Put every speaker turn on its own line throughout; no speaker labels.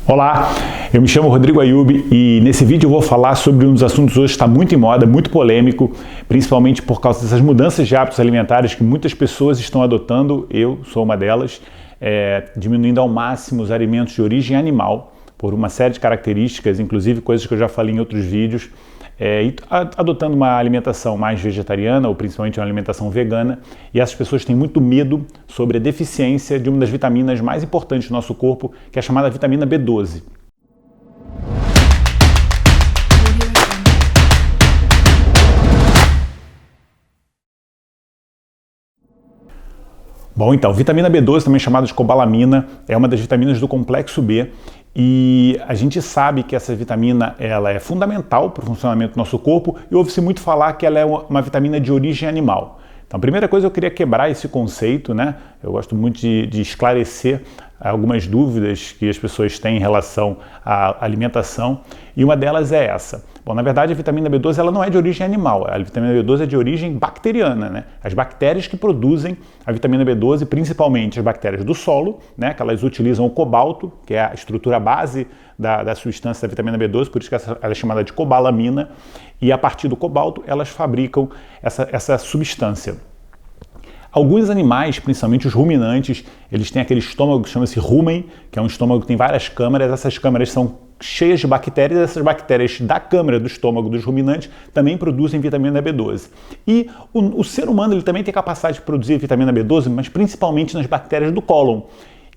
Olá, eu me chamo Rodrigo Ayub e nesse vídeo eu vou falar sobre um dos assuntos hoje que está muito em moda, muito polêmico, principalmente por causa dessas mudanças de hábitos alimentares que muitas pessoas estão adotando, eu sou uma delas, diminuindo ao máximo os alimentos de origem animal, por uma série de características, inclusive coisas que eu já falei em outros vídeos, e adotando uma alimentação mais vegetariana ou principalmente uma alimentação vegana, e essas pessoas têm muito medo sobre a deficiência de uma das vitaminas mais importantes do nosso corpo, que é a chamada vitamina B12. Bom, então, vitamina B12, também chamada de cobalamina, é uma das vitaminas do complexo B e a gente sabe que essa vitamina ela é fundamental para o funcionamento do nosso corpo e ouve-se muito falar que ela é uma vitamina de origem animal. Então, a primeira coisa eu queria quebrar esse conceito, né? Eu gosto muito de esclarecer algumas dúvidas que as pessoas têm em relação à alimentação e uma delas é essa. Bom, na verdade a vitamina B12 ela não é de origem animal, a vitamina B12 é de origem bacteriana, né? As bactérias que produzem a vitamina B12, principalmente as bactérias do solo, né? Que elas utilizam o cobalto, que é a estrutura base da substância da vitamina B12, por isso que ela é chamada de cobalamina, e a partir do cobalto elas fabricam essa substância. Alguns animais, principalmente os ruminantes, eles têm aquele estômago que chama-se rumen, que é um estômago que tem várias câmaras, essas câmaras são cheias de bactérias, essas bactérias da câmara do estômago dos ruminantes também produzem vitamina B12. E o ser humano ele também tem capacidade de produzir vitamina B12, mas principalmente nas bactérias do cólon.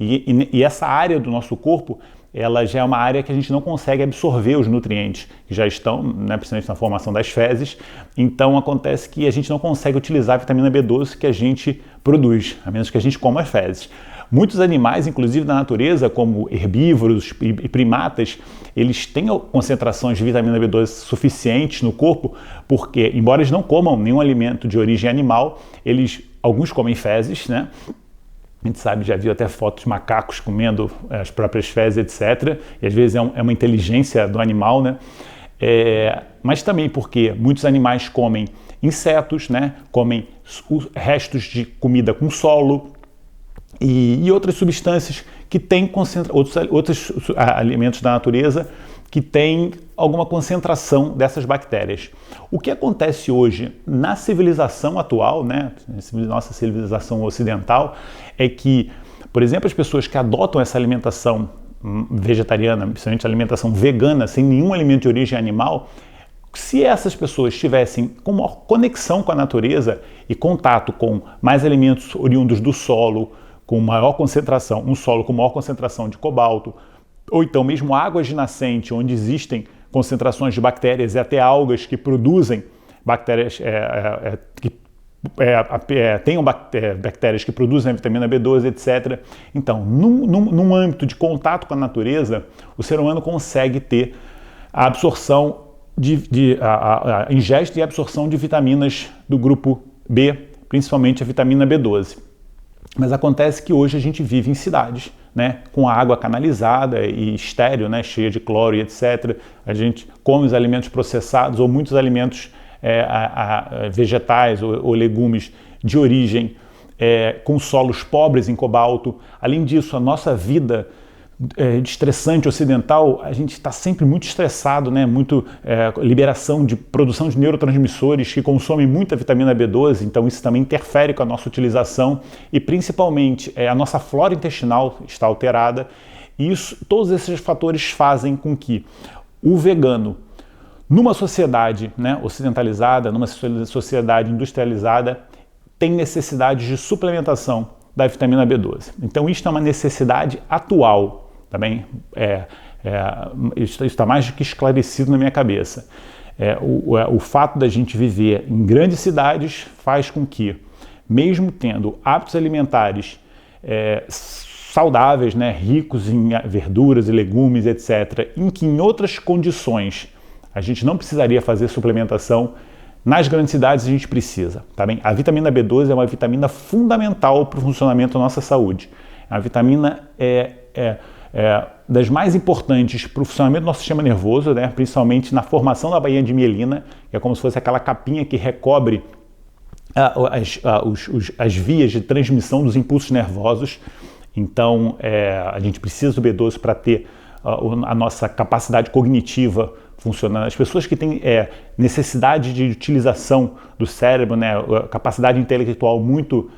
E essa área do nosso corpo, ela já é uma área que a gente não consegue absorver os nutrientes que já estão, né, principalmente na formação das fezes. Então acontece que a gente não consegue utilizar a vitamina B12 que a gente produz, a menos que a gente coma as fezes. Muitos animais, inclusive da natureza, como herbívoros e primatas, eles têm concentrações de vitamina B12 suficientes no corpo, porque, embora eles não comam nenhum alimento de origem animal, alguns comem fezes, né? A gente sabe, já viu até fotos de macacos comendo as próprias fezes, etc. E às vezes é uma inteligência do animal, né? Mas também porque muitos animais comem insetos, né? Comem restos de comida com solo e outras substâncias que têm outros alimentos da natureza que têm alguma concentração dessas bactérias. O que acontece hoje na civilização atual, né, nossa civilização ocidental, é que, por exemplo, as pessoas que adotam essa alimentação vegetariana, principalmente a alimentação vegana, sem nenhum alimento de origem animal, se essas pessoas tivessem com maior conexão com a natureza e contato com mais alimentos oriundos do solo, com maior concentração, um solo com maior concentração de cobalto, ou então mesmo águas de nascente, onde existem concentrações de bactérias e até algas que produzem bactérias, tenham bactérias que produzem a vitamina B12, etc. Então, num âmbito de contato com a natureza, o ser humano consegue ter a absorção, a ingesta e absorção de vitaminas do grupo B, principalmente a vitamina B12. Mas acontece que hoje a gente vive em cidades, né, com a água canalizada e estéril, né, cheia de cloro e etc. A gente come os alimentos processados ou muitos alimentos vegetais ou legumes de origem com solos pobres em cobalto. Além disso, a nossa vida de estressante ocidental, a gente está sempre muito estressado, né? Liberação de produção de neurotransmissores que consomem muita vitamina B12, então isso também interfere com a nossa utilização e principalmente a nossa flora intestinal está alterada e todos esses fatores fazem com que o vegano, numa sociedade, né, ocidentalizada, numa sociedade industrializada, tem necessidade de suplementação da vitamina B12. Então isso é uma necessidade atual. Também isso está mais do que esclarecido na minha cabeça. O fato da gente viver em grandes cidades faz com que, mesmo tendo hábitos alimentares saudáveis, né, ricos em verduras e legumes, etc., em que em outras condições a gente não precisaria fazer suplementação, nas grandes cidades a gente precisa. Tá bem? A vitamina B12 é uma vitamina fundamental para o funcionamento da nossa saúde. A vitamina das mais importantes para o funcionamento do nosso sistema nervoso, né? Principalmente na formação da baía de mielina, que é como se fosse aquela capinha que recobre as vias de transmissão dos impulsos nervosos. Então, a gente precisa do B12 para ter a nossa capacidade cognitiva funcionando. As pessoas que têm necessidade de utilização do cérebro, né, capacidade intelectual muito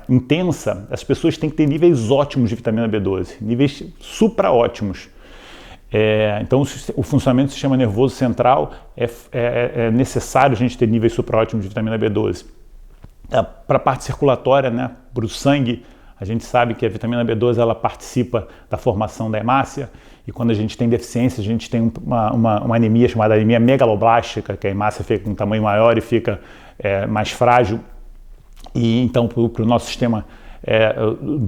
intensa, as pessoas têm que ter níveis ótimos de vitamina B12, níveis supra-ótimos. Então o funcionamento do sistema nervoso central é necessário a gente ter níveis supra-ótimos de vitamina B12. Para a parte circulatória, né, para o sangue, a gente sabe que a vitamina B12 ela participa da formação da hemácia, e quando a gente tem deficiência, a gente tem uma anemia chamada anemia megaloblástica, que a hemácia fica com um tamanho maior e fica mais frágil, e então para o nosso sistema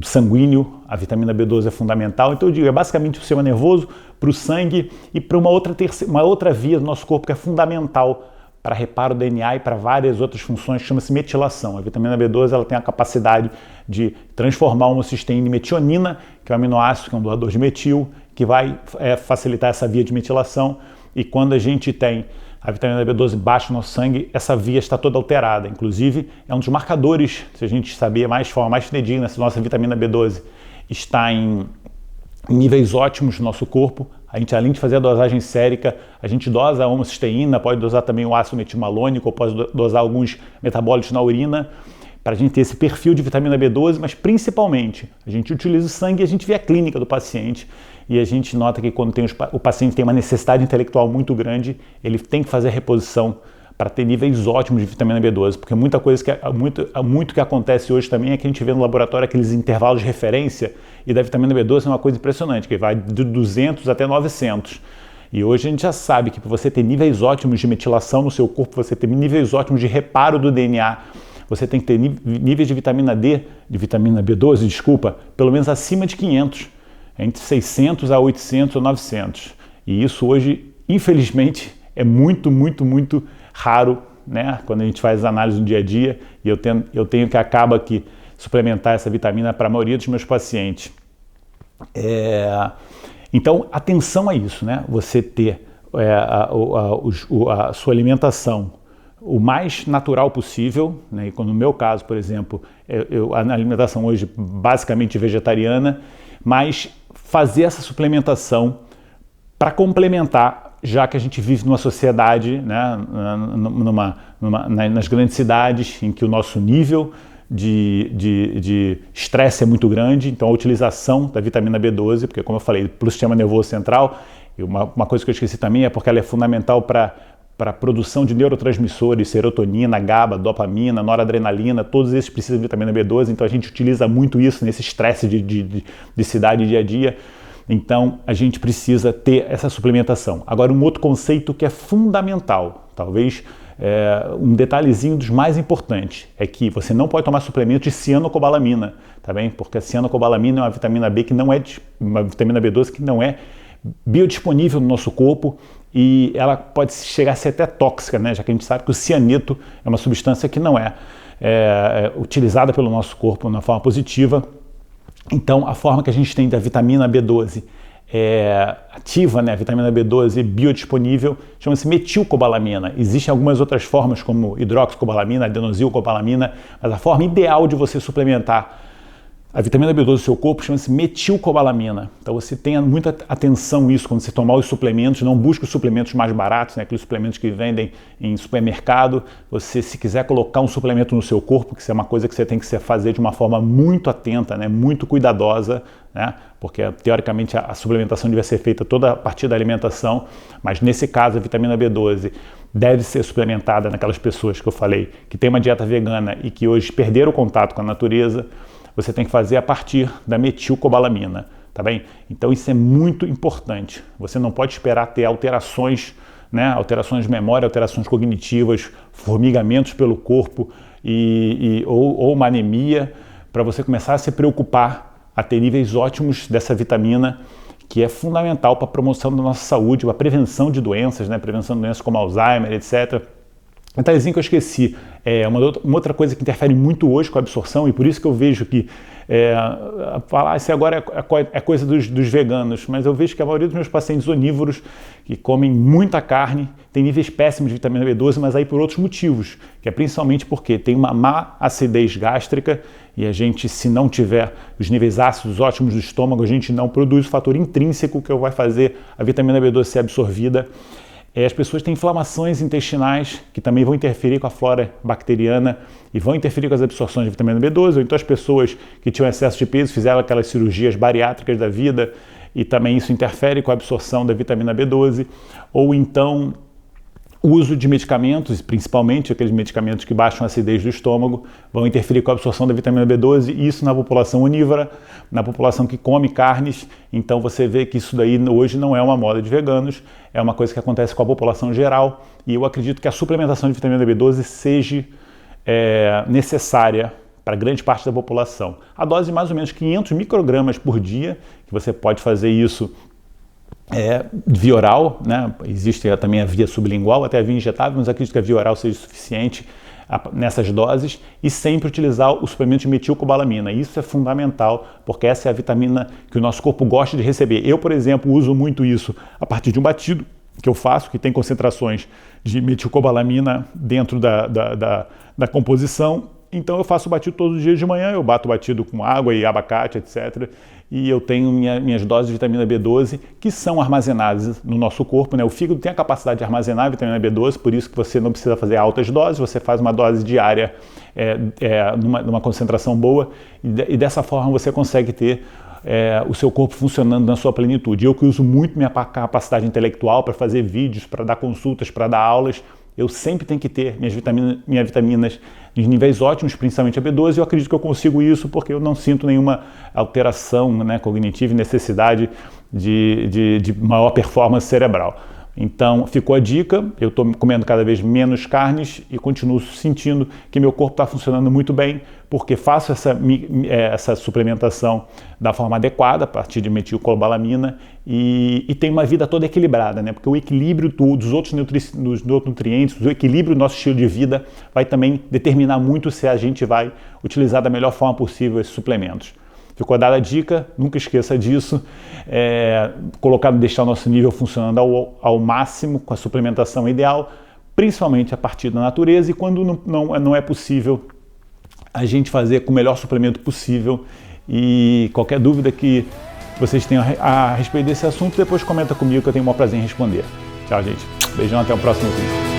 sanguíneo, a vitamina B12 é fundamental. Então eu digo, é basicamente o sistema nervoso, para o sangue e para uma outra via do nosso corpo que é fundamental para reparo do DNA e para várias outras funções, que chama-se metilação. A vitamina B12 ela tem a capacidade de transformar a homocisteína em metionina, que é um aminoácido, que é um doador de metil, que vai facilitar essa via de metilação. E quando a gente tem a vitamina B12 baixa no nosso sangue, essa via está toda alterada. Inclusive, é um dos marcadores, se a gente saber mais de forma mais fidedigna, se a nossa vitamina B12 está em níveis ótimos no nosso corpo. A gente, além de fazer a dosagem sérica, a gente dosa a homocisteína, pode dosar também o ácido metilmalônico, pode dosar alguns metabólitos na urina, para a gente ter esse perfil de vitamina B12, mas principalmente a gente utiliza o sangue e a gente vê a clínica do paciente e a gente nota que quando o paciente tem uma necessidade intelectual muito grande, ele tem que fazer a reposição para ter níveis ótimos de vitamina B12, porque muita coisa muito que acontece hoje também é que a gente vê no laboratório aqueles intervalos de referência, e da vitamina B12 é uma coisa impressionante, que vai de 200 até 900. E hoje a gente já sabe que para você ter níveis ótimos de metilação no seu corpo, você ter níveis ótimos de reparo do DNA, você tem que ter níveis de vitamina B12, desculpa, pelo menos acima de 500, entre 600 a 800 ou 900. E isso hoje, infelizmente, é muito, muito, muito raro, né? Quando a gente faz as análises no dia a dia, e eu tenho que acaba que suplementar essa vitamina para a maioria dos meus pacientes. Então, atenção a isso, né? Você ter a sua alimentação o mais natural possível, né? E no meu caso, por exemplo, a alimentação hoje basicamente vegetariana, mas fazer essa suplementação para complementar, já que a gente vive numa sociedade, né, nas grandes cidades, em que o nosso nível de estresse é muito grande, então a utilização da vitamina B12, porque como eu falei, para o sistema nervoso central, uma coisa que eu esqueci também é porque ela é fundamental para a produção de neurotransmissores, serotonina, GABA, dopamina, noradrenalina, todos esses precisam de vitamina B12, então a gente utiliza muito isso nesse estresse de cidade dia a dia. Então, a gente precisa ter essa suplementação. Agora, um outro conceito que é fundamental, talvez um detalhezinho dos mais importantes, é que você não pode tomar suplemento de cianocobalamina, tá bem? Porque a cianocobalamina é uma vitamina B que não é uma vitamina B12 que não é biodisponível no nosso corpo e ela pode chegar a ser até tóxica, né? Já que a gente sabe que o cianeto é uma substância que não é utilizada pelo nosso corpo de uma forma positiva. Então, a forma que a gente tem da vitamina B12 ativa, né, a vitamina B12 biodisponível, chama-se metilcobalamina. Existem algumas outras formas, como hidroxicobalamina, adenosilcobalamina, mas a forma ideal de você suplementar a vitamina B12 do seu corpo chama-se metilcobalamina. Então você tenha muita atenção nisso quando você tomar os suplementos, não busque os suplementos mais baratos, né, aqueles suplementos que vendem em supermercado. Você, se quiser colocar um suplemento no seu corpo, que isso é uma coisa que você tem que fazer de uma forma muito atenta, né, muito cuidadosa, né, porque teoricamente a suplementação deve ser feita toda a partir da alimentação, mas nesse caso a vitamina B12 deve ser suplementada naquelas pessoas que eu falei, que tem uma dieta vegana e que hoje perderam o contato com a natureza. Você tem que fazer a partir da metilcobalamina, tá bem? Então isso é muito importante. Você não pode esperar ter alterações, né? Alterações de memória, alterações cognitivas, formigamentos pelo corpo ou uma anemia, para você começar a se preocupar a ter níveis ótimos dessa vitamina, que é fundamental para a promoção da nossa saúde, para a prevenção de doenças, né? Prevenção de doenças como Alzheimer, etc. Um detalhezinho que eu esqueci, uma outra coisa que interfere muito hoje com a absorção, e por isso que eu vejo que falar se agora é coisa dos veganos, mas eu vejo que a maioria dos meus pacientes onívoros que comem muita carne tem níveis péssimos de vitamina B12, mas aí por outros motivos, que é principalmente porque tem uma má acidez gástrica e a gente, se não tiver os níveis ácidos ótimos do estômago, a gente não produz o fator intrínseco que vai fazer a vitamina B12 ser absorvida. As pessoas têm inflamações intestinais que também vão interferir com a flora bacteriana e vão interferir com as absorções de vitamina B12, ou então as pessoas que tinham excesso de peso fizeram aquelas cirurgias bariátricas da vida e também isso interfere com a absorção da vitamina B12, ou então o uso de medicamentos, principalmente aqueles medicamentos que baixam a acidez do estômago, vão interferir com a absorção da vitamina B12, e isso na população onívora, na população que come carnes. Então você vê que isso daí hoje não é uma moda de veganos, é uma coisa que acontece com a população geral, e eu acredito que a suplementação de vitamina B12 seja necessária para grande parte da população. A dose de mais ou menos 500 microgramas por dia, que você pode fazer isso via oral, né? Existe também a via sublingual, até a via injetável, mas acredito que a via oral seja suficiente nessas doses, e sempre utilizar o suplemento de metilcobalamina. Isso é fundamental, porque essa é a vitamina que o nosso corpo gosta de receber. Eu, por exemplo, uso muito isso a partir de um batido que eu faço, que tem concentrações de metilcobalamina dentro da composição. Então eu faço batido todos os dias de manhã, eu bato batido com água e abacate, etc. E eu tenho minhas doses de vitamina B12 que são armazenadas no nosso corpo, né? O fígado tem a capacidade de armazenar a vitamina B12, por isso que você não precisa fazer altas doses, você faz uma dose diária numa concentração boa, e dessa forma você consegue ter o seu corpo funcionando na sua plenitude. Eu que uso muito minha capacidade intelectual para fazer vídeos, para dar consultas, para dar aulas, eu sempre tenho que ter minhas vitaminas em níveis ótimos, principalmente a B12, e eu acredito que eu consigo isso porque eu não sinto nenhuma alteração, né, cognitiva e necessidade de maior performance cerebral. Então ficou a dica, eu estou comendo cada vez menos carnes e continuo sentindo que meu corpo está funcionando muito bem, porque faço essa suplementação da forma adequada, a partir de metilcobalamina, e tenho uma vida toda equilibrada, né? Porque o equilíbrio dos outros nutrientes, o equilíbrio do nosso estilo de vida vai também determinar muito se a gente vai utilizar da melhor forma possível esses suplementos. Ficou dada a dica, nunca esqueça disso, deixar o nosso nível funcionando ao máximo com a suplementação ideal, principalmente a partir da natureza, e quando não é possível, a gente fazer com o melhor suplemento possível. E qualquer dúvida que vocês tenham a respeito desse assunto, depois comenta comigo que eu tenho o maior prazer em responder. Tchau, gente. Beijão, até o próximo vídeo.